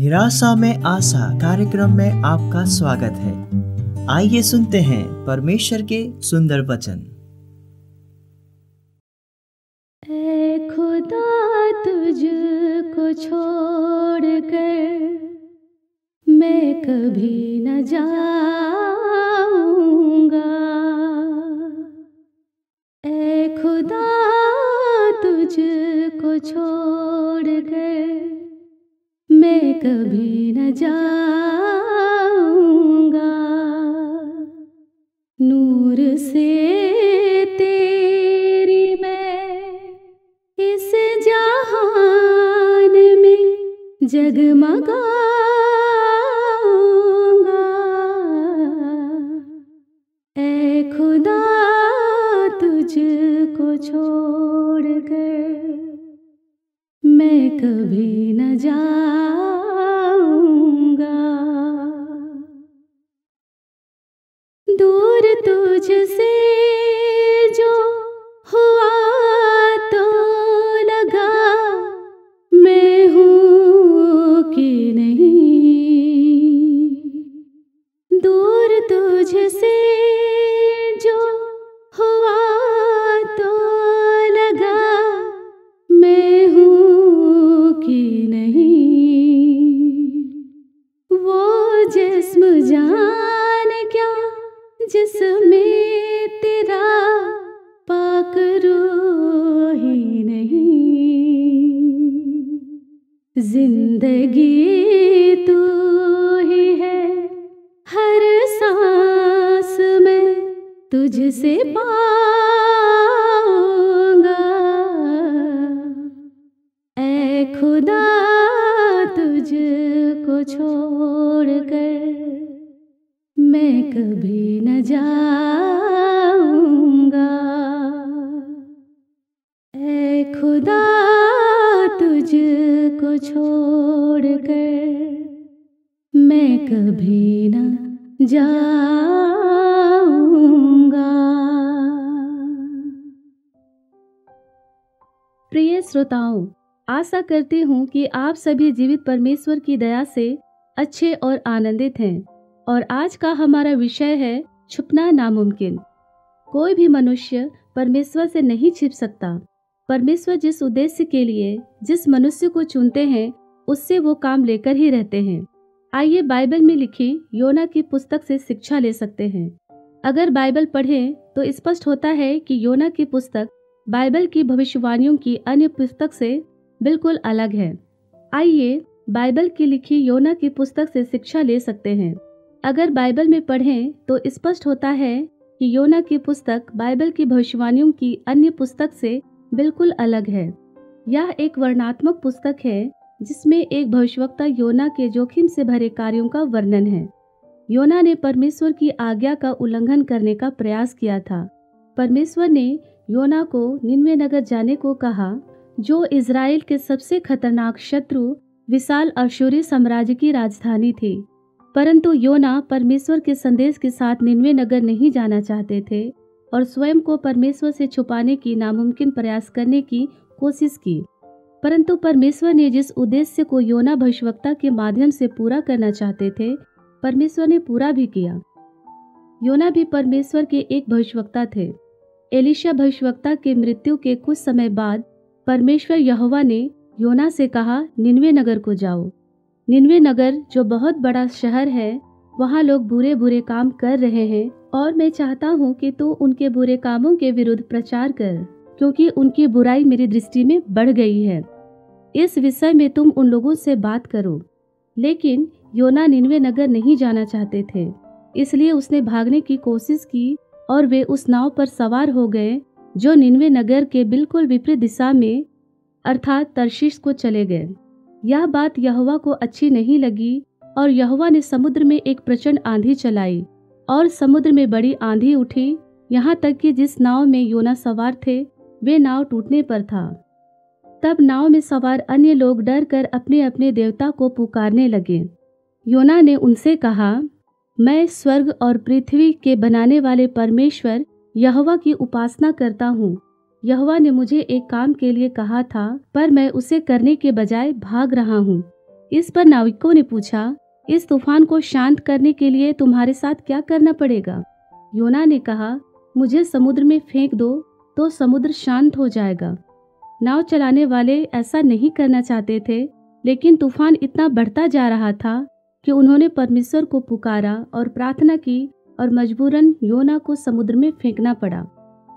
निराशा में आशा कार्यक्रम में आपका स्वागत है। आइए सुनते हैं परमेश्वर के सुंदर वचन। ऐ खुदा तुझको छोड़कर मैं कभी न जाऊंगा। ऐ खुदा तुझको छोड़कर मैं कभी न जाऊंगा। नूर से तेरी मैं इस जहान में जगमगाऊंगा। ऐ खुदा तुझको छोड़कर मैं कभी न जाऊंगा। दूर तुझसे जो हुआ तो लगा मैं हूँ कि नहीं। दूर तुझसे जो हुआ तो लगा मैं हूँ कि नहीं। वो जिस्म जान क्या जिसमें तेरा पाक रूह ही नहीं। जिंदगी तू ही है, हर सांस में तुझसे पाऊंगा। ऐ खुदा तुझको छोड़कर मैं कभी न जाऊंगा। ऐ खुदा तुझको छोड़कर मैं कभी न जाऊंगा। प्रिय श्रोताओं, आशा करती हूँ कि आप सभी जीवित परमेश्वर की दया से अच्छे और आनंदित हैं। और आज का हमारा विषय है छुपना नामुमकिन। कोई भी मनुष्य परमेश्वर से नहीं छिप सकता। परमेश्वर जिस उद्देश्य के लिए जिस मनुष्य को चुनते हैं उससे वो काम लेकर ही रहते हैं। आइए बाइबल में लिखी योना की पुस्तक से शिक्षा ले सकते हैं। अगर बाइबल पढ़ें तो स्पष्ट होता है कि योना की पुस्तक बाइबल की भविष्यवाणियों की अन्य पुस्तक से बिल्कुल अलग है। आइए बाइबल की लिखी योना की पुस्तक से शिक्षा ले सकते हैं। अगर बाइबल में पढ़ें तो स्पष्ट होता है कि योना की पुस्तक बाइबल की भविष्यवाणियों की अन्य पुस्तक से बिल्कुल अलग है। यह एक वर्णनात्मक पुस्तक है जिसमें एक भविष्यवक्ता योना के जोखिम से भरे कार्यों का वर्णन है। योना ने परमेश्वर की आज्ञा का उल्लंघन करने का प्रयास किया था। परमेश्वर ने योना को निनवे नगर जाने को कहा, जो इज़राइल के सबसे खतरनाक शत्रु विशाल अश्शूरी साम्राज्य की राजधानी थी। परंतु योना परमेश्वर के संदेश के साथ निनवे नगर नहीं जाना चाहते थे और स्वयं को परमेश्वर से छुपाने की नामुमकिन प्रयास करने की कोशिश की। परंतु परमेश्वर ने जिस उद्देश्य को योना भविष्यवक्ता के माध्यम से पूरा करना चाहते थे, परमेश्वर ने पूरा भी किया। योना भी परमेश्वर के एक भविष्यवक्ता थे। एलीशा भविष्यवक्ता के मृत्यु के कुछ समय बाद परमेश्वर यहोवा ने योना से कहा, निनवे नगर को जाओ। निनवे नगर जो बहुत बड़ा शहर है, वहाँ लोग बुरे बुरे काम कर रहे हैं और मैं चाहता हूँ कि तू उनके बुरे कामों के विरुद्ध प्रचार कर, क्योंकि उनकी बुराई मेरी दृष्टि में बढ़ गई है। इस विषय में तुम उन लोगों से बात करो। लेकिन योना निनवे नगर नहीं जाना चाहते थे, इसलिए उसने भागने की कोशिश की और वे उस नाव पर सवार हो गए जो निनवे नगर के बिल्कुल विपरीत दिशा में अर्थात तर्शीश को चले गए। यह बात यहोवा को अच्छी नहीं लगी और यहोवा ने समुद्र में एक प्रचंड आंधी चलाई और समुद्र में बड़ी आंधी उठी, यहाँ तक कि जिस नाव में योना सवार थे वे नाव टूटने पर था। तब नाव में सवार अन्य लोग डर कर अपने अपने देवता को पुकारने लगे। योना ने उनसे कहा, मैं स्वर्ग और पृथ्वी के बनाने वाले परमेश्वर यहोवा की उपासना करता हूँ। यहोवा ने मुझे एक काम के लिए कहा था, पर मैं उसे करने के बजाय भाग रहा हूँ। इस पर नाविकों ने पूछा, इस तूफान को शांत करने के लिए तुम्हारे साथ क्या करना पड़ेगा? योना ने कहा, मुझे समुद्र में फेंक दो तो समुद्र शांत हो जाएगा। नाव चलाने वाले ऐसा नहीं करना चाहते थे, लेकिन तूफान इतना बढ़ता जा रहा था कि उन्होंने परमेश्वर को पुकारा और प्रार्थना की और मजबूरन योना को समुद्र में फेंकना पड़ा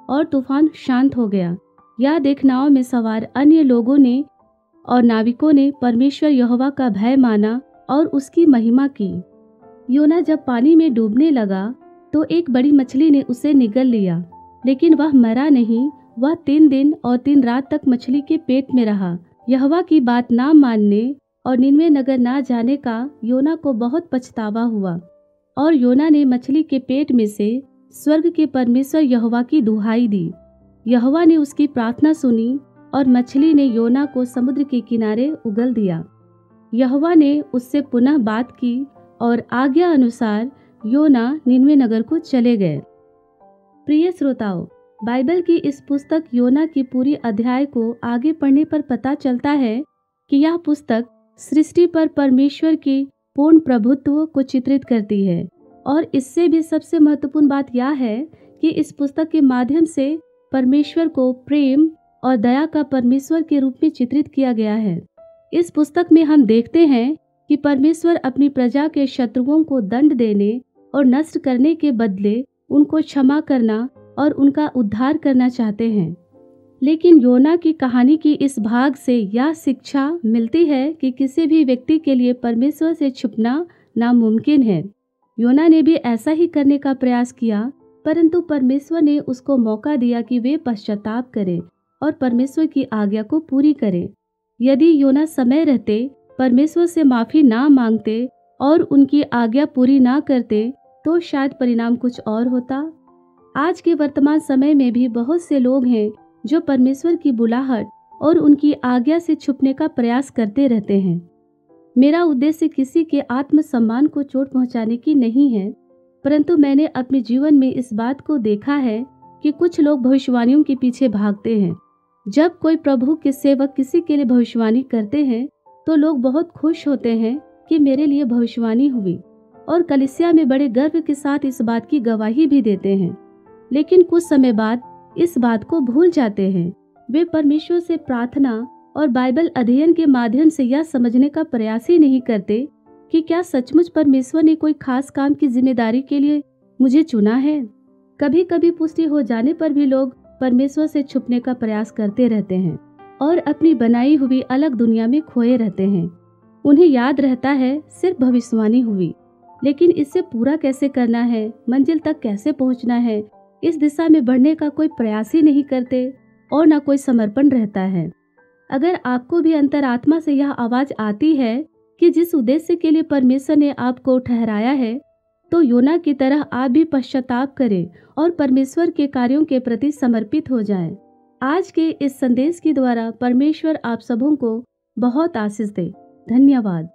और तूफान शांत हो गया। यह देख नाव में सवार अन्य लोगों ने और नाविकों ने परमेश्वर यहोवा का भय माना और उसकी महिमा की। योना जब पानी में डूबने लगा तो एक बड़ी मछली ने उसे निगल लिया, लेकिन वह मरा नहीं। वह 3 दिन और 3 रात तक मछली के पेट में रहा। यहोवा की बात ना मानने और निनवे नगर ना जाने का योना को बहुत पछतावा हुआ और योना ने मछली के पेट में से स्वर्ग के परमेश्वर यहोवा की दुहाई दी। यहोवा ने उसकी प्रार्थना सुनी और मछली ने योना को समुद्र के किनारे उगल दिया। यहोवा ने उससे पुनः बात की और आज्ञा अनुसार योना निनवे नगर को चले गए। प्रिय श्रोताओ, बाइबल की इस पुस्तक योना की पूरी अध्याय को आगे पढ़ने पर पता चलता है कि यह पुस्तक सृष्टि पर परमेश्वर की पूर्ण प्रभुत्व को चित्रित करती है। और इससे भी सबसे महत्वपूर्ण बात यह है कि इस पुस्तक के माध्यम से परमेश्वर को प्रेम और दया का परमेश्वर के रूप में चित्रित किया गया है। इस पुस्तक में हम देखते हैं कि परमेश्वर अपनी प्रजा के शत्रुओं को दंड देने और नष्ट करने के बदले उनको क्षमा करना और उनका उद्धार करना चाहते हैं। लेकिन योना की कहानी की इस भाग से यह शिक्षा मिलती है कि किसी भी व्यक्ति के लिए परमेश्वर से छुपना नामुमकिन है। योना ने भी ऐसा ही करने का प्रयास किया, परंतु परमेश्वर ने उसको मौका दिया कि वे पश्चाताप करें और परमेश्वर की आज्ञा को पूरी करें। यदि योना समय रहते परमेश्वर से माफी ना मांगते और उनकी आज्ञा पूरी ना करते तो शायद परिणाम कुछ और होता। आज के वर्तमान समय में भी बहुत से लोग हैं जो परमेश्वर की बुलाहट और उनकी आज्ञा से छुपने का प्रयास करते रहते हैं। मेरा उद्देश्य किसी के आत्मसम्मान को चोट पहुंचाने की नहीं है, परंतु मैंने अपने जीवन में इस बात को देखा है कि कुछ लोग भविष्यवाणियों के पीछे भागते हैं। जब कोई प्रभु के सेवक किसी के लिए भविष्यवाणी करते हैं तो लोग बहुत खुश होते हैं कि मेरे लिए भविष्यवाणी हुई और कलीसिया में बड़े गर्व के साथ इस बात की गवाही भी देते हैं। लेकिन कुछ समय बाद इस बात को भूल जाते हैं। वे परमेश्वर से प्रार्थना और बाइबल अध्ययन के माध्यम से यह समझने का प्रयास ही नहीं करते कि क्या सचमुच परमेश्वर ने कोई खास काम की जिम्मेदारी के लिए मुझे चुना है। कभी कभी पुष्टि हो जाने पर भी लोग परमेश्वर से छुपने का प्रयास करते रहते हैं और अपनी बनाई हुई अलग दुनिया में खोए रहते हैं। उन्हें याद रहता है सिर्फ भविष्यवाणी हुई, लेकिन इससे पूरा कैसे करना है, मंजिल तक कैसे पहुंचना है, इस दिशा में बढ़ने का कोई प्रयास ही नहीं करते और न कोई समर्पण रहता है। अगर आपको भी अंतरात्मा से यह आवाज आती है कि जिस उद्देश्य के लिए परमेश्वर ने आपको ठहराया है, तो योना की तरह आप भी पश्चाताप करें और परमेश्वर के कार्यों के प्रति समर्पित हो जाएं। आज के इस संदेश के द्वारा परमेश्वर आप सबों को बहुत आशीष दे। धन्यवाद।